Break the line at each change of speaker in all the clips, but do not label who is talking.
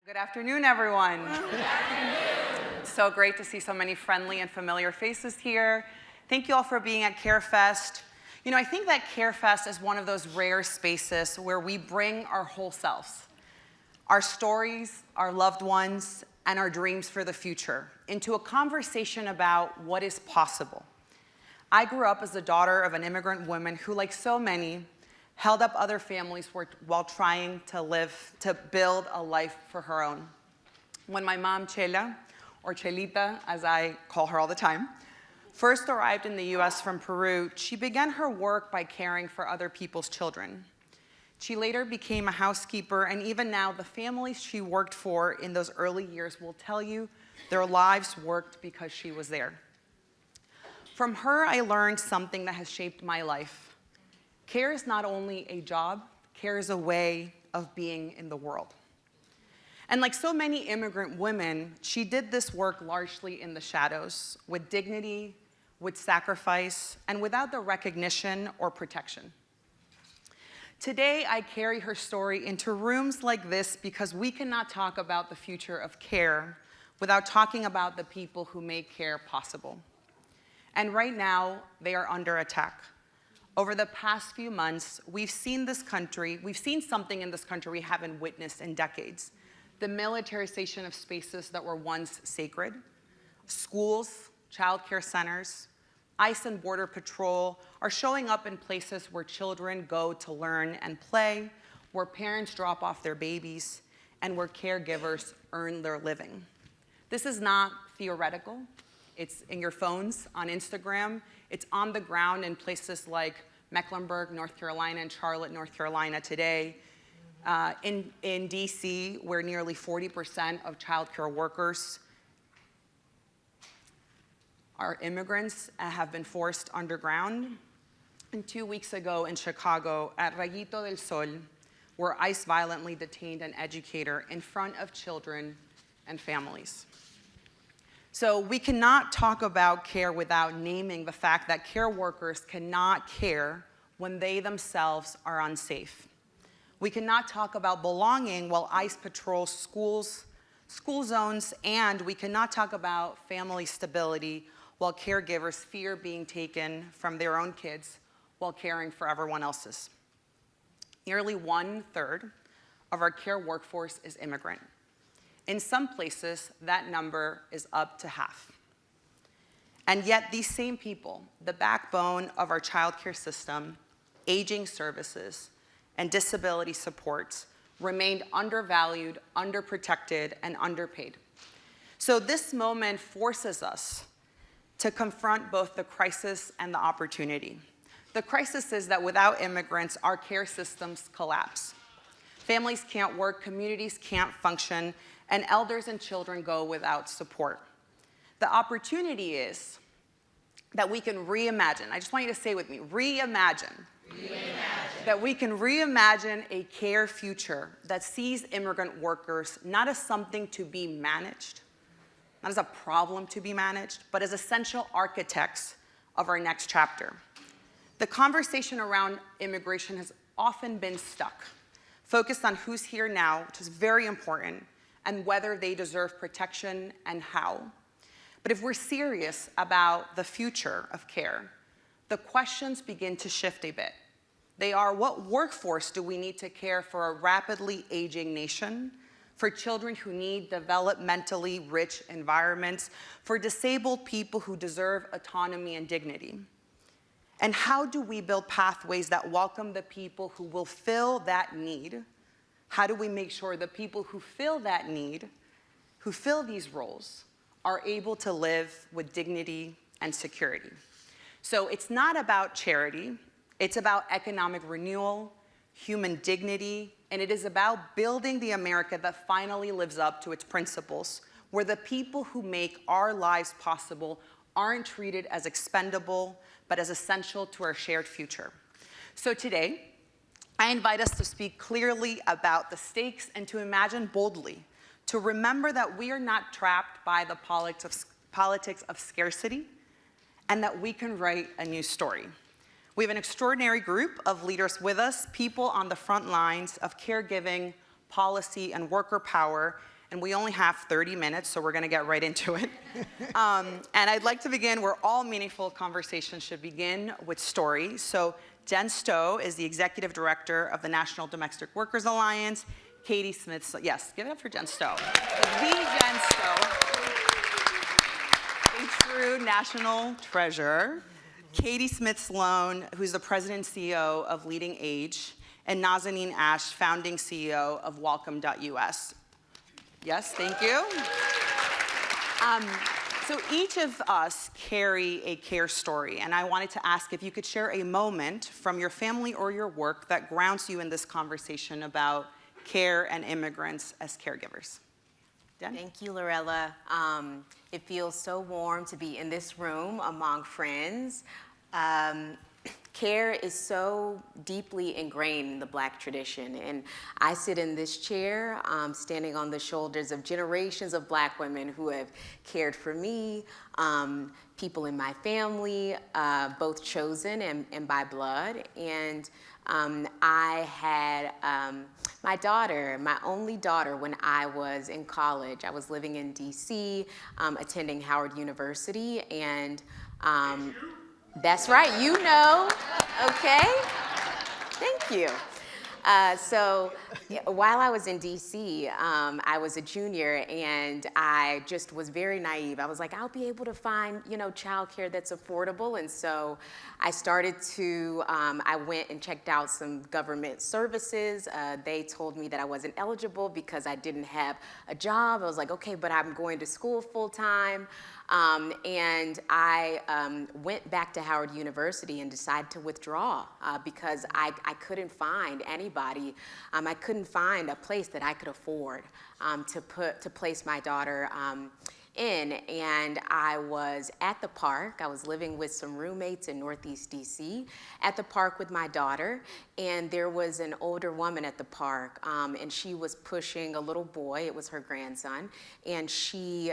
Good afternoon, everyone. Good afternoon. It's so great to see so many friendly and familiar faces here. Thank you all for being at CareFest. You know, I think that CareFest is one of those rare spaces where we bring our whole selves, our stories, our loved ones, and our dreams for the future into a conversation about what is possible. I grew up as the daughter of an immigrant woman who, like so many, held up other families while trying to build a life for her own. When my mom, Chela, or Chelita, as I call her all the time, first arrived in the US from Peru, she began her work by caring for other people's children. She later became a housekeeper, and even now, the families she worked for in those early years will tell you their lives worked because she was there. From her, I learned something that has shaped my life. Care is not only a job, care is a way of being in the world. And like so many immigrant women, she did this work largely in the shadows, with dignity, with sacrifice, and without the recognition or protection. Today, I carry her story into rooms like this because we cannot talk about the future of care without talking about the people who make care possible. And right now, they are under attack. Over the past few months, we've seen something in this country we haven't witnessed in decades. The militarization of spaces that were once sacred. Schools, childcare centers, ICE and Border Patrol are showing up in places where children go to learn and play, where parents drop off their babies, and where caregivers earn their living. This is not theoretical. It's in your phones, on Instagram. It's on the ground in places like Mecklenburg, North Carolina, and Charlotte, North Carolina today. In DC, where nearly 40% of childcare workers are immigrants have been forced underground. And 2 weeks ago in Chicago, at Rayito del Sol, where ICE violently detained an educator in front of children and families. So we cannot talk about care without naming the fact that care workers cannot care when they themselves are unsafe. We cannot talk about belonging while ICE patrols schools, school zones, and we cannot talk about family stability while caregivers fear being taken from their own kids while caring for everyone else's. Nearly 1/3 of our care workforce is immigrant. In some places, that number is up to half. And yet these same people, the backbone of our childcare system, aging services, and disability supports, remained undervalued, underprotected, and underpaid. So this moment forces us to confront both the crisis and the opportunity. The crisis is that without immigrants, our care systems collapse. Families can't work, communities can't function, and elders and children go without support. The opportunity is that we can reimagine. I just want you to say with me, reimagine. Reimagine. That we can reimagine a care future that sees immigrant workers not as something to be managed, not as a problem to be managed, but as essential architects of our next chapter. The conversation around immigration has often been stuck, focused on who's here now, which is very important, and whether they deserve protection and how. But if we're serious about the future of care, the questions begin to shift a bit. They are, what workforce do we need to care for a rapidly aging nation, for children who need developmentally rich environments, for disabled people who deserve autonomy and dignity? And how do we build pathways that welcome the people who will fill that need? How do we make sure the people who fill that need, who fill these roles, are able to live with dignity and security? So it's not about charity, it's about economic renewal, human dignity, and it is about building the America that finally lives up to its principles, where the people who make our lives possible aren't treated as expendable, but as essential to our shared future. So today, I invite us to speak clearly about the stakes and to imagine boldly, to remember that we are not trapped by the politics of scarcity, and that we can write a new story. We have an extraordinary group of leaders with us, people on the front lines of caregiving, policy, and worker power, and we only have 30 minutes, so we're going to get right into it. And I'd like to begin where all meaningful conversations should begin, with story. So Jenn Stowe is the Executive Director of the National Domestic Workers Alliance. Katie Smith, yes, give it up for Jenn Stowe. The Jenn Stowe, a true national treasure. Katie Smith Sloan, who's the President and CEO of Leading Age, and Nazanin Ash, founding CEO of Welcome.us. Yes, thank you. So each of us carry a care story, and I wanted to ask if you could share a moment from your family or your work that grounds you in this conversation about care and immigrants as caregivers. Jenn?
Thank you, Lorella. It feels so warm to be in this room among friends. Care is so deeply ingrained in the Black tradition, and I sit in this chair standing on the shoulders of generations of Black women who have cared for me, people in my family, both chosen and by blood. And I had my daughter, my only daughter, when I was in college. I was living in DC, attending Howard University, and that's right, you know, okay? Thank you. So while I was in DC, I was a junior, and I just was very naive. I was like, I'll be able to find, childcare that's affordable. And so I started to, I went and checked out some government services. They told me that I wasn't eligible because I didn't have a job. I was like, okay, but I'm going to school full time. And I went back to Howard University and decided to withdraw because I couldn't find anybody. I couldn't find a place that I could afford to place my daughter in. And I was at the park. I was living with some roommates in Northeast DC at the park with my daughter, and there was an older woman at the park, and she was pushing a little boy. It was her grandson, and she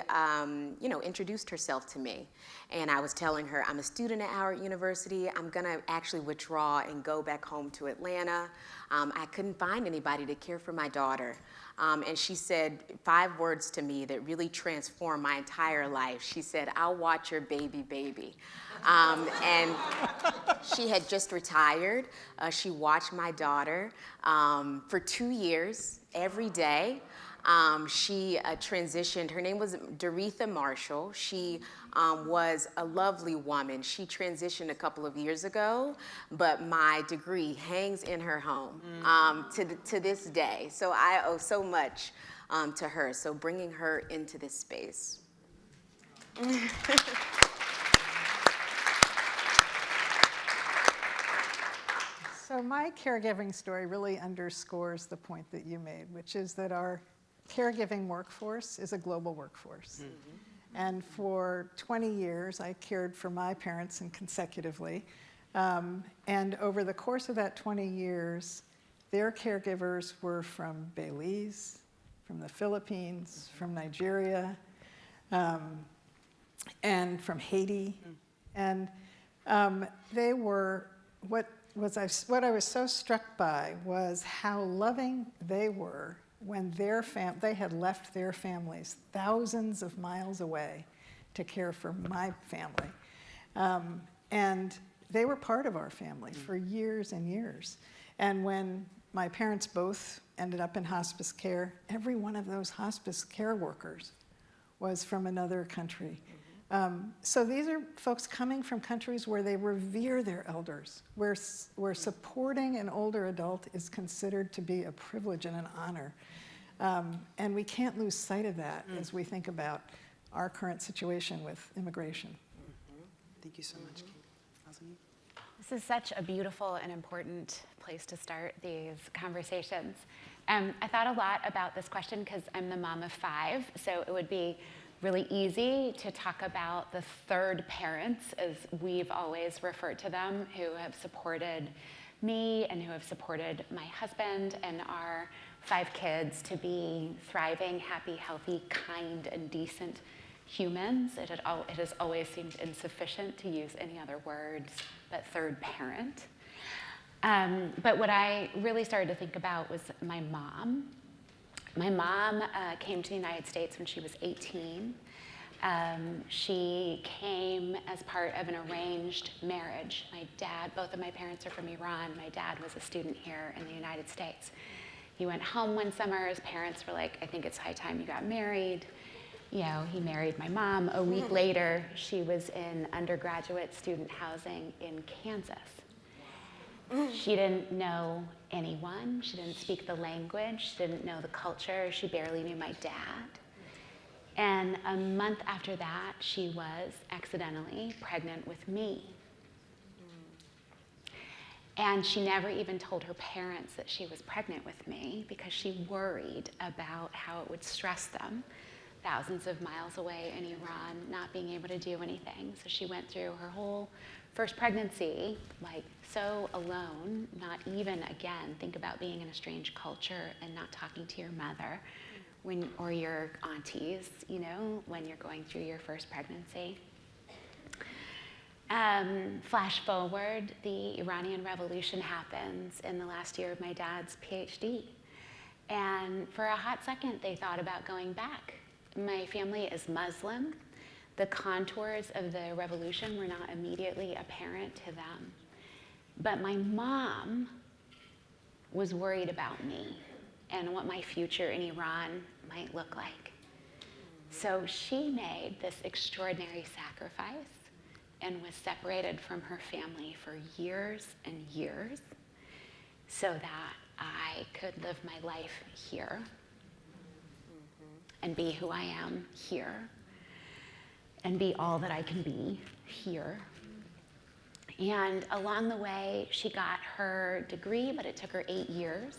introduced herself to me. And I was telling her, I'm a student at Howard University. I'm gonna actually withdraw and go back home to Atlanta. I couldn't find anybody to care for my daughter. And she said 5 words to me that really transformed my entire life. She said, I'll watch your baby. And she had just retired. She watched my daughter for 2 years, every day. She transitioned. Her name was Doretha Marshall. She was a lovely woman. She transitioned a couple of years ago, but my degree hangs in her home to this day. So I owe so much to her. So bringing her into this space.
So my caregiving story really underscores the point that you made, which is that our caregiving workforce is a global workforce. Mm-hmm. And for 20 years, I cared for my parents and consecutively. And over the course of that 20 years, their caregivers were from Belize, from the Philippines, from Nigeria, and from Haiti. Mm. And they were, what I was so struck by was how loving they were when they had left their families thousands of miles away to care for my family. And they were part of our family for years and years. And when my parents both ended up in hospice care, every one of those hospice care workers was from another country. So these are folks coming from countries where they revere their elders, where supporting an older adult is considered to be a privilege and an honor. And we can't lose sight of that as we think about our current situation with immigration.
Thank you so much, Kate. Nazanin?
This is such a beautiful and important place to start these conversations. I thought a lot about this question because I'm the mom of 5, so it would be really easy to talk about the third parents, as we've always referred to them, who have supported me and who have supported my husband and our 5 kids to be thriving, happy, healthy, kind, and decent humans. It has always seemed insufficient to use any other words but third parent. But what I really started to think about was my mom, My mom came to the United States when she was 18. She came as part of an arranged marriage. My dad, both of my parents are from Iran. My dad was a student here in the United States. He went home one summer. His parents were like, I think it's high time you got married. You know, he married my mom. A week later, she was in undergraduate student housing in Kansas. She didn't know anyone. She didn't speak the language. She didn't know the culture. She barely knew my dad. And a month after that, she was accidentally pregnant with me. And she never even told her parents that she was pregnant with me because she worried about how it would stress them, thousands of miles away in Iran, not being able to do anything. So she went through her whole first pregnancy, like so alone, not even, again, think about being in a strange culture and not talking to your mother or your aunties, you know, when you're going through your first pregnancy. Flash forward, the Iranian Revolution happens in the last year of my dad's PhD. And for a hot second, they thought about going back. My family is Muslim. The contours of the revolution were not immediately apparent to them. But my mom was worried about me and what my future in Iran might look like. So she made this extraordinary sacrifice and was separated from her family for years and years so that I could live my life here and be who I am here and be all that I can be here. And along the way, she got her degree, but it took her 8 years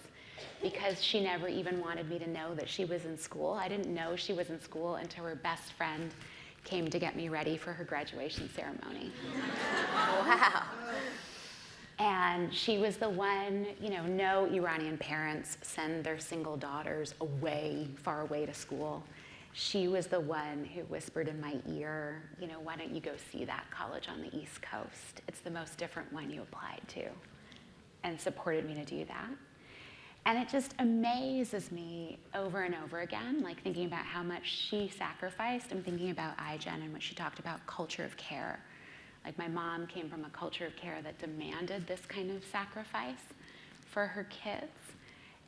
because she never even wanted me to know that she was in school. I didn't know she was in school until her best friend came to get me ready for her graduation ceremony.
Wow.
And she was the one, you know, no Iranian parents send their single daughters away, far away to school. She was the one who whispered in my ear, you know, why don't you go see that college on the East Coast? It's the most different one you applied to, and supported me to do that. And it just amazes me over and over again, like thinking about how much she sacrificed. I'm thinking about Jenn and what she talked about, culture of care. Like my mom came from a culture of care that demanded this kind of sacrifice for her kids.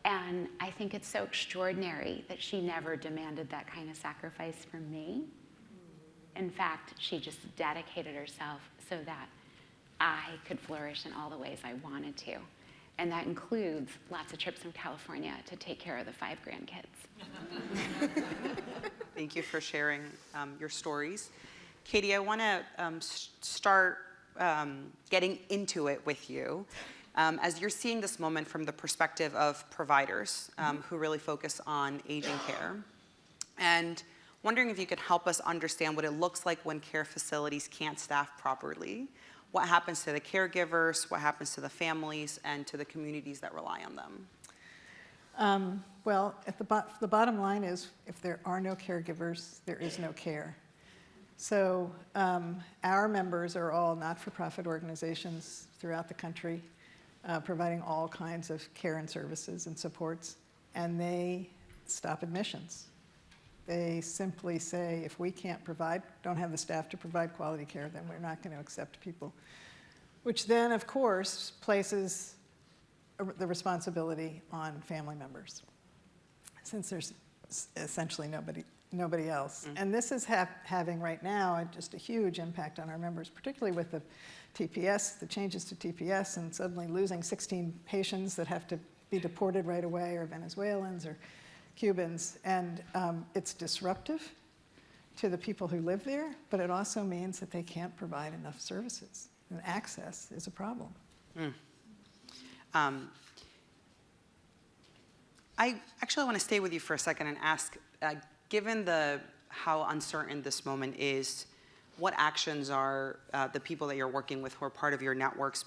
And I think it's so extraordinary that she never demanded that kind of sacrifice from me. In fact, she just dedicated herself so that I could flourish in all the ways I wanted to. And that includes lots of trips from California to take care of the 5 grandkids.
Thank you for sharing your stories. Katie, I want to start getting into it with you. As you're seeing this moment from the perspective of providers who really focus on aging care, and wondering if you could help us understand what it looks like when care facilities can't staff properly. What happens to the caregivers, what happens to the families, and to the communities that rely on them?
Well, at the bottom line is if there are no caregivers, there is no care. So our members are all not-for-profit organizations throughout the country, providing all kinds of care and services and supports, and they stop admissions. They simply say, if we can't don't have the staff to provide quality care, then we're not going to accept people. Which then, of course, places the responsibility on family members, since there's essentially nobody else. Mm-hmm. And this is having right now just a huge impact on our members, particularly with the TPS, the changes to TPS, and suddenly losing 16 patients that have to be deported right away, or Venezuelans or Cubans. And it's disruptive to the people who live there, but it also means that they can't provide enough services. And access is a problem.
I actually want to stay with you for a second and ask, given how uncertain this moment is, what actions are the people that you're working with who are part of your networks,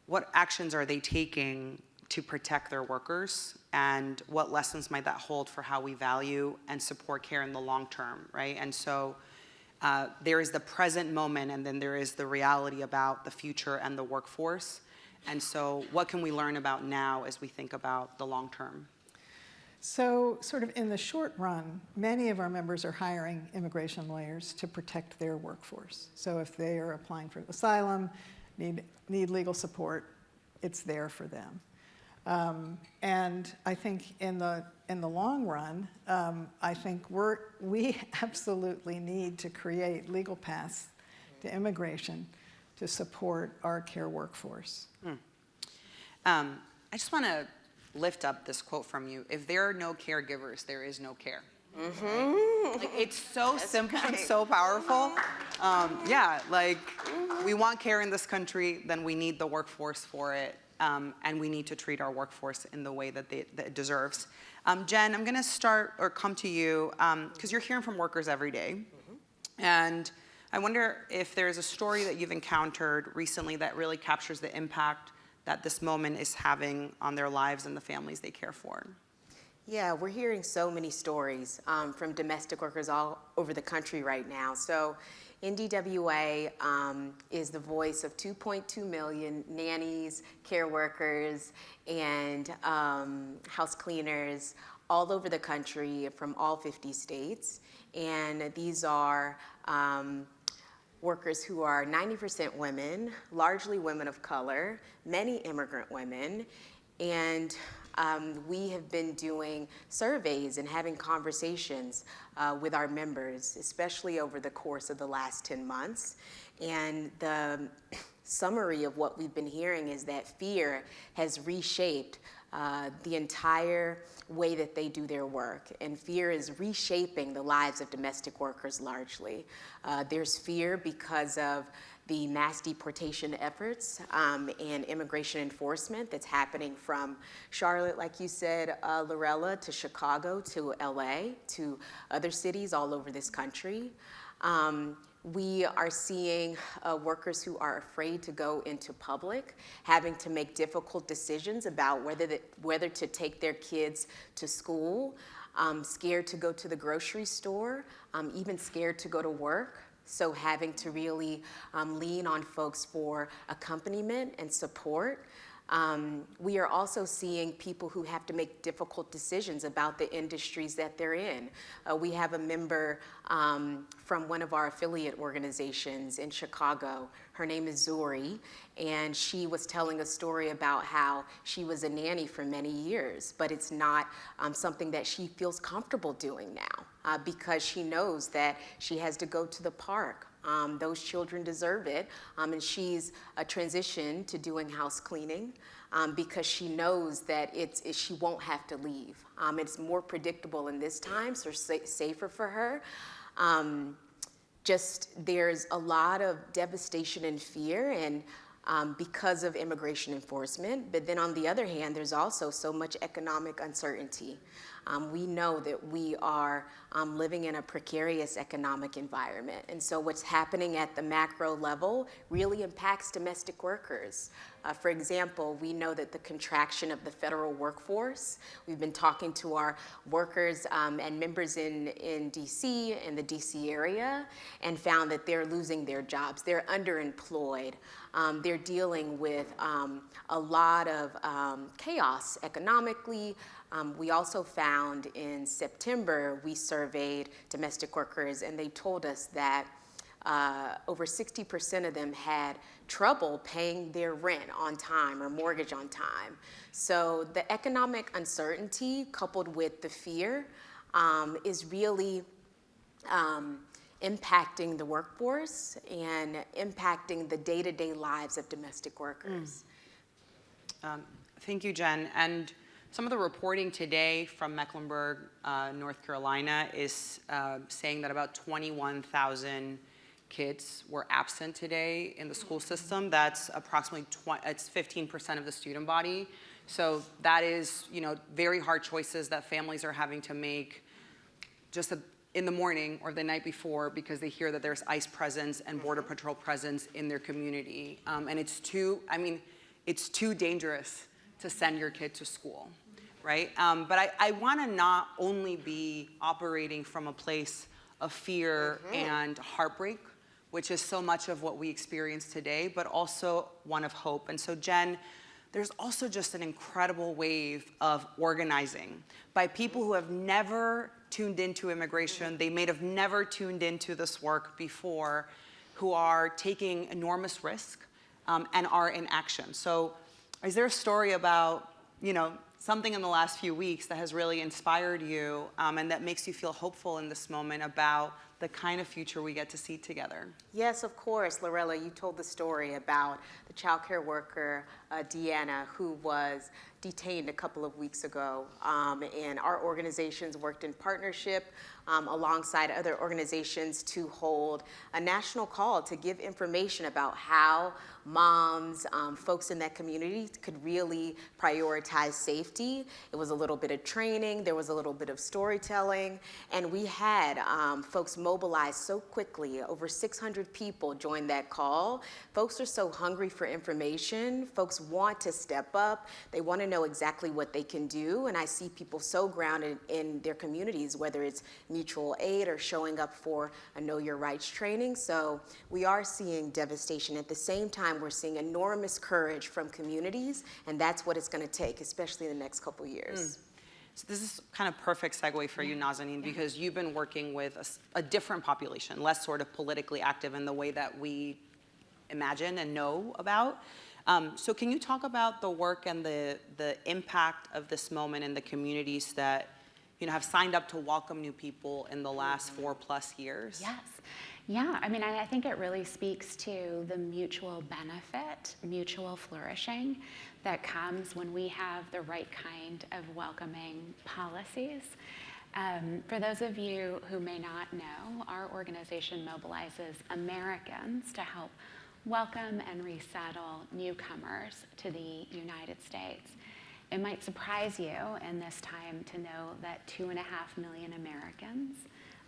what actions are they taking to protect their workers, and what lessons might that hold for how we value and support care in the long term, right? And so there is the present moment, and then there is the reality about the future and the workforce. And so what can we learn about now as we think about the long term?
So sort of in the short run, many of our members are hiring immigration lawyers to protect their workforce. So if they are applying for asylum, need legal support, it's there for them. And I think in the long run, I think we absolutely need to create legal paths to immigration to support our care workforce.
I just want to lift up this quote from you. If there are no caregivers, there is no care. Right? Like, it's so simple and so powerful. Yeah, like we want care in this country, then we need the workforce for it. And we need to treat our workforce in the way that it deserves. Jenn, I'm going to start or come to you because you're hearing from workers every day. And I wonder if there's a story that you've encountered recently that really captures the impact that this moment is having on their lives and the families they care for.
Yeah, we're hearing so many stories from domestic workers all over the country right now. So NDWA is the voice of 2.2 million nannies, care workers, and house cleaners all over the country from all 50 states. And these are workers who are 90% women, largely women of color, many immigrant women, and we have been doing surveys and having conversations with our members, especially over the course of the last 10 months. And the summary of what we've been hearing is that fear has reshaped the entire way that they do their work. And fear is reshaping the lives of domestic workers largely. There's fear because of the mass deportation efforts and immigration enforcement that's happening from Charlotte, like you said, Lorella, to Chicago, to LA, to other cities all over this country. We are seeing workers who are afraid to go into public, having to make difficult decisions about whether to take their kids to school, scared to go to the grocery store, even scared to go to work. So having to really lean on folks for accompaniment and support. We are also seeing people who have to make difficult decisions about the industries that they're in. We have a member from one of our affiliate organizations in Chicago. Her name is Zuri, and she was telling a story about how she was a nanny for many years, but it's not something that she feels comfortable doing now because she knows that she has to go to the park. Those children deserve it, and she's transitioned to doing house cleaning because she knows that she won't have to leave. It's more predictable in this time, so safer for her. There's a lot of devastation and fear, and because of immigration enforcement, but then on the other hand, there's also so much economic uncertainty. We know that we are living in a precarious economic environment. And so what's happening at the macro level really impacts domestic workers. For example, we know that the contraction of the federal workforce, we've been talking to our workers and members in DC, in the DC area, and found that they're losing their jobs. They're underemployed. They're dealing with a lot of chaos economically. We also found in September, we surveyed domestic workers, and they told us that over 60% of them had trouble paying their rent on time or mortgage on time. So the economic uncertainty coupled with the fear is really impacting the workforce and impacting the day-to-day lives of domestic workers.
Thank you, Jenn. And some of the reporting today from Mecklenburg, North Carolina is saying that about 21,000 kids were absent today in the school system. That's approximately 15% of the student body. So that is, very hard choices that families are having to make just in the morning or the night before because they hear that there's ICE presence and Border Patrol presence in their community. And it's too dangerous to send your kid to school, right? But I want to not only be operating from a place of fear and heartbreak, which is so much of what we experience today, but also one of hope. And so, Jenn, there's also just an incredible wave of organizing by people who have never tuned into immigration. They may have never tuned into this work before, who are taking enormous risk and are in action. So is there a story about, something in the last few weeks that has really inspired you and that makes you feel hopeful in this moment about the kind of future we get to see together?
Yes, of course. Lorella, you told the story about the child care worker, Deanna, who was detained a couple of weeks ago. And our organizations worked in partnership alongside other organizations to hold a national call to give information about how moms, folks in that community could really prioritize safety. It was a little bit of training, there was a little bit of storytelling, and we had folks mobilized so quickly. Over 600 people joined that call. Folks are so hungry for information. Folks want to step up. They want to know exactly what they can do, and I see people so grounded in their communities, whether it's mutual aid or showing up for a Know Your Rights training. So we are seeing devastation. At the same time, we're seeing enormous courage from communities, and that's what it's going to take, especially in the next couple years.
So this is kind of perfect segue for you, Nazanin, because you've been working with a different population, less sort of politically active in the way that we imagine and know about. So can you talk about the work and the impact of this moment in the communities that have signed up to welcome new people in the last 4+ years?
Yes. Yeah, I mean, I think it really speaks to the mutual benefit, mutual flourishing that comes when we have the right kind of welcoming policies. For those of you who may not know, our organization mobilizes Americans to help welcome and resettle newcomers to the United States. It might surprise you in this time to know that 2.5 million Americans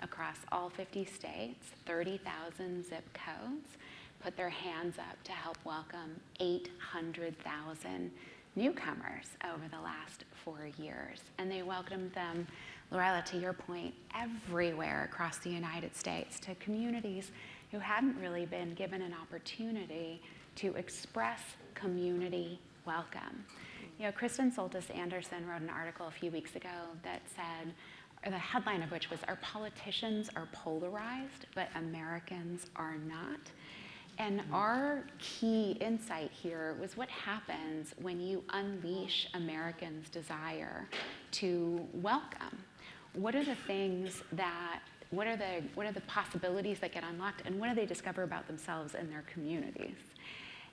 across all 50 states, 30,000 zip codes, put their hands up to help welcome 800,000 newcomers over the last 4 years. And they welcomed them, Lorella, to your point, everywhere across the United States, to communities who hadn't really been given an opportunity to express community welcome. Kristen Soltis Anderson wrote an article a few weeks ago that said, or the headline of which was, "Our politicians are polarized, but Americans are not." And our key insight here was what happens when you unleash Americans' desire to welcome. What are the things that, what are the possibilities that get unlocked, and what do they discover about themselves and their communities?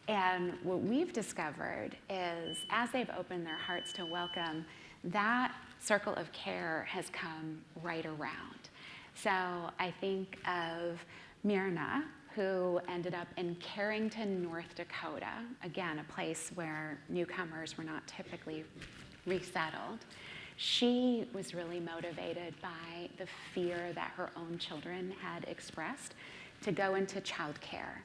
And what we've discovered is, as they've opened their hearts to welcome, that circle of care has come right around. So I think of Myrna, who ended up in Carrington, North Dakota, again, a place where newcomers were not typically resettled. She was really motivated by the fear that her own children had expressed to go into childcare.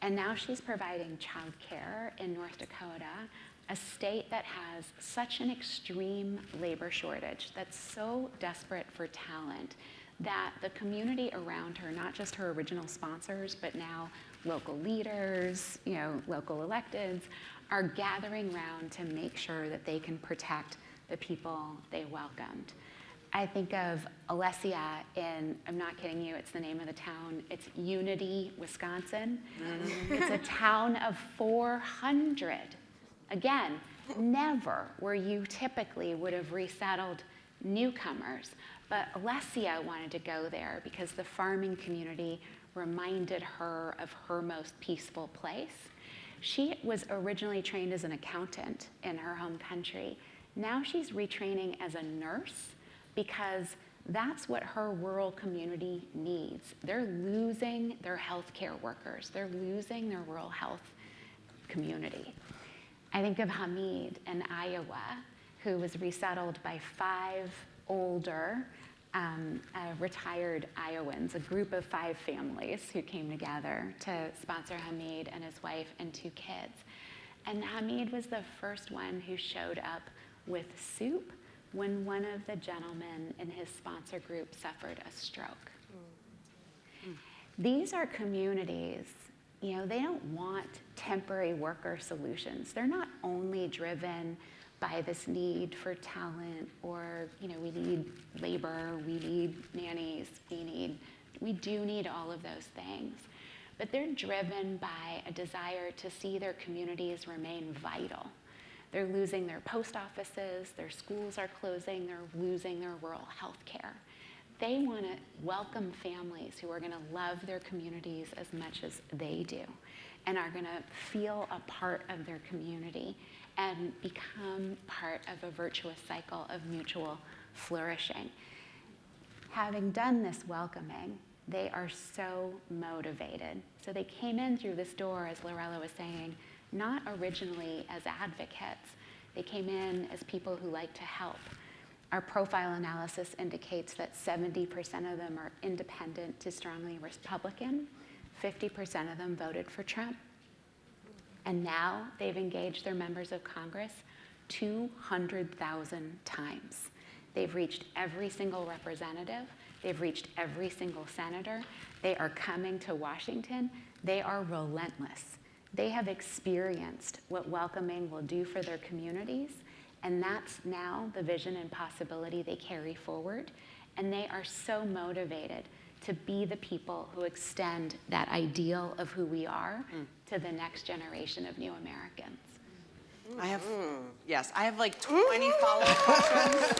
And now she's providing childcare in North Dakota, a state that has such an extreme labor shortage, that's so desperate for talent, that the community around her, not just her original sponsors, but now local leaders, local electeds, are gathering around to make sure that they can protect the people they welcomed. I think of Alessia in, I'm not kidding you, it's the name of the town, it's Unity, Wisconsin. It's a town of 400. Again, never where you typically would have resettled newcomers, but Alessia wanted to go there because the farming community reminded her of her most peaceful place. She was originally trained as an accountant in her home country. Now she's retraining as a nurse because that's what her rural community needs. They're losing their healthcare workers. They're losing their rural health community. I think of Hamid in Iowa, who was resettled by 5 older retired Iowans, a group of 5 families who came together to sponsor Hamid and his wife and 2 kids. And Hamid was the first one who showed up with soup when one of the gentlemen in his sponsor group suffered a stroke. These are communities they don't want temporary worker solutions. They're not only driven by this need for talent or, we need labor, we need nannies, we do need all of those things. But they're driven by a desire to see their communities remain vital. They're losing their post offices, their schools are closing, they're losing their rural health care. They want to welcome families who are going to love their communities as much as they do and are going to feel a part of their community and become part of a virtuous cycle of mutual flourishing. Having done this welcoming, they are so motivated. So they came in through this door, as Lorella was saying, not originally as advocates. They came in as people who like to help. Our profile analysis indicates that 70% of them are independent to strongly Republican. 50% of them voted for Trump. And now they've engaged their members of Congress 200,000 times. They've reached every single representative. They've reached every single senator. They are coming to Washington. They are relentless. They have experienced what welcoming will do for their communities, and that's now the vision and possibility they carry forward. And they are so motivated to be the people who extend that ideal of who we are to the next generation of new Americans.
I have like 20 follow-up questions,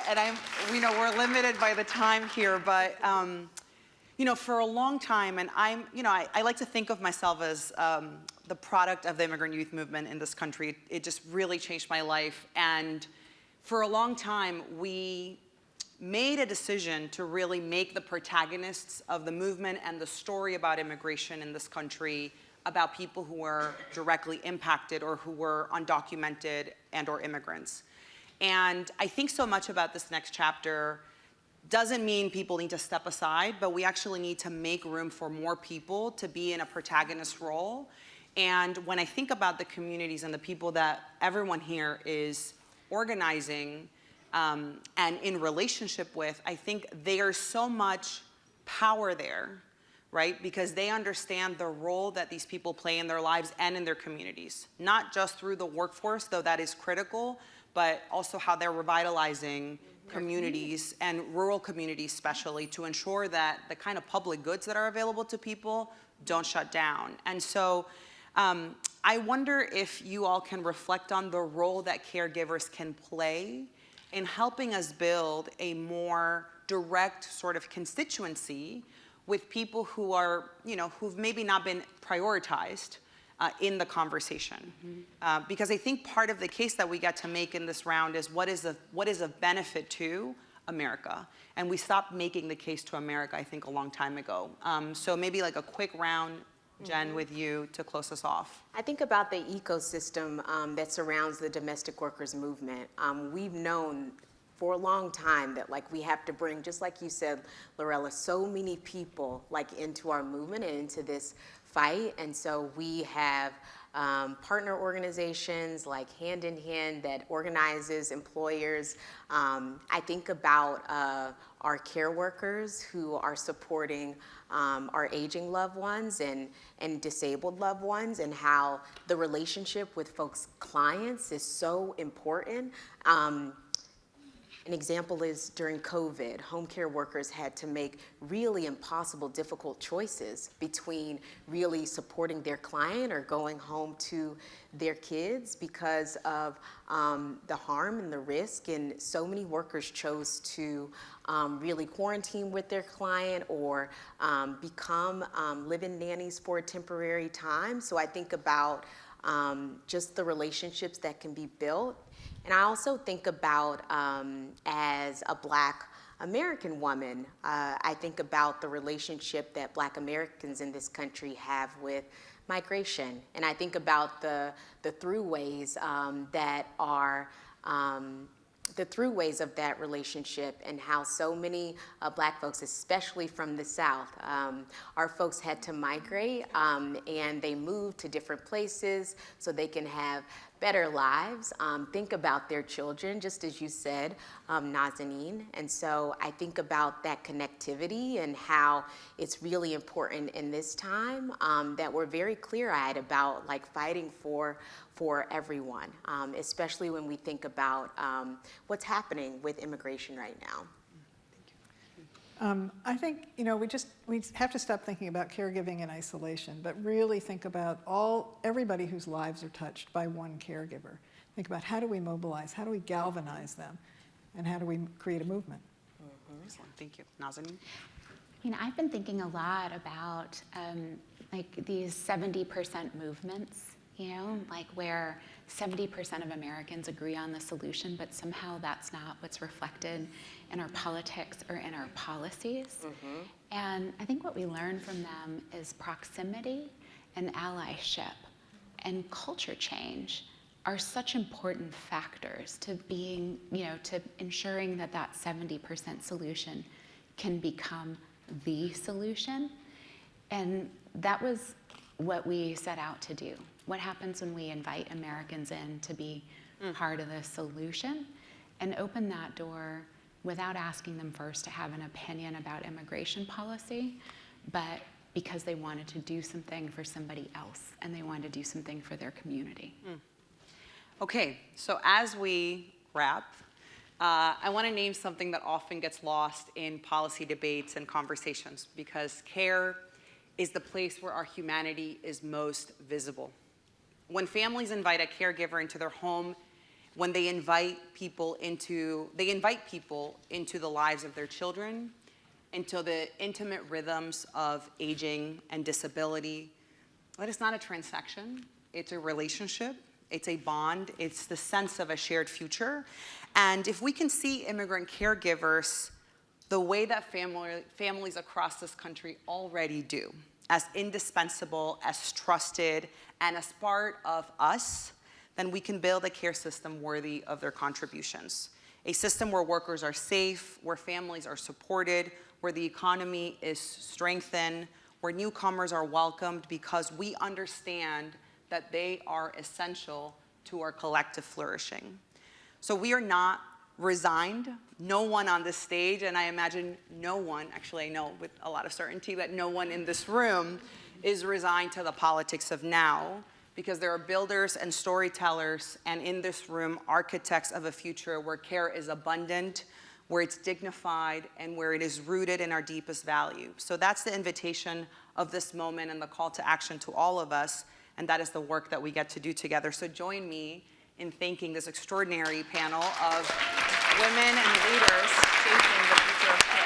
and we're limited by the time here, but for a long time, and I like to think of myself as the product of the immigrant youth movement in this country. It just really changed my life, and for a long time, we made a decision to really make the protagonists of the movement and the story about immigration in this country about people who were directly impacted or who were undocumented and or immigrants. And I think so much about this next chapter doesn't mean people need to step aside, but we actually need to make room for more people to be in a protagonist role. And when I think about the communities and the people that everyone here is organizing and in relationship with, I think there's so much power there, right? Because they understand the role that these people play in their lives and in their communities, not just through the workforce, though that is critical, but also how they're revitalizing communities and rural communities especially to ensure that the kind of public goods that are available to people don't shut down. And so I wonder if you all can reflect on the role that caregivers can play in helping us build a more direct sort of constituency with people who are, who've maybe not been prioritized in the conversation. Because I think part of the case that we get to make in this round is what is a benefit to America? And we stopped making the case to America, I think, a long time ago. So maybe like a quick round, Jenn, with you to close us off.
I think about the ecosystem that surrounds the domestic workers movement. We've known for a long time that we have to bring, just like you said, Lorella, so many people into our movement and into this fight. And so we have partner organizations like Hand in Hand that organizes employers. I think about our care workers who are supporting our aging loved ones and disabled loved ones, and how the relationship with folks' clients is so important. An example is during COVID, home care workers had to make really impossible, difficult choices between really supporting their client or going home to their kids because of the harm and the risk. And so many workers chose to really quarantine with their client or become live-in nannies for a temporary time. So I think about just the relationships that can be built. And I also think about, as a Black American woman, I think about the relationship that Black Americans in this country have with migration. And I think about the throughways that are the throughways of that relationship, and how so many Black folks, especially from the South, our folks had to migrate and they moved to different places so they can have better lives, think about their children, just as you said, Nazanin. And so I think about that connectivity and how it's really important in this time that we're very clear-eyed about like fighting for everyone, especially when we think about what's happening with immigration right now.
I think, you know, we have to stop thinking about caregiving in isolation, but really think about everybody whose lives are touched by one caregiver. Think about how do we mobilize, how do we galvanize them, and how do we create a movement?
Excellent. Thank you. Nazanin?
You know, I've been thinking a lot about like these 70% movements, you know, like where 70% of Americans agree on the solution, but somehow that's not what's reflected in our politics or in our policies. And I think what we learn from them is proximity and allyship and culture change are such important factors to being, you know, to ensuring that that 70% solution can become the solution. And that was what we set out to do. What happens when we invite Americans in to be part of the solution and open that door without asking them first to have an opinion about immigration policy, but because they wanted to do something for somebody else and they wanted to do something for their community.
Okay, so as we wrap, I want to name something that often gets lost in policy debates and conversations, because care is the place where our humanity is most visible. When families invite a caregiver into their home, when they invite people into the lives of their children, into the intimate rhythms of aging and disability, that is not a transaction, it's a relationship, it's a bond, it's the sense of a shared future. And if we can see immigrant caregivers the way that families across this country already do, as indispensable, as trusted, and as part of us, then we can build a care system worthy of their contributions. A system where workers are safe, where families are supported, where the economy is strengthened, where newcomers are welcomed because we understand that they are essential to our collective flourishing. So we are not resigned. No one on this stage, and I imagine no one, actually I know with a lot of certainty that no one in this room is resigned to the politics of now, because there are builders and storytellers, and in this room, architects of a future where care is abundant, where it's dignified, and where it is rooted in our deepest value. So that's the invitation of this moment and the call to action to all of us, and that is the work that we get to do together. So join me in thanking this extraordinary panel of women and leaders shaping the future of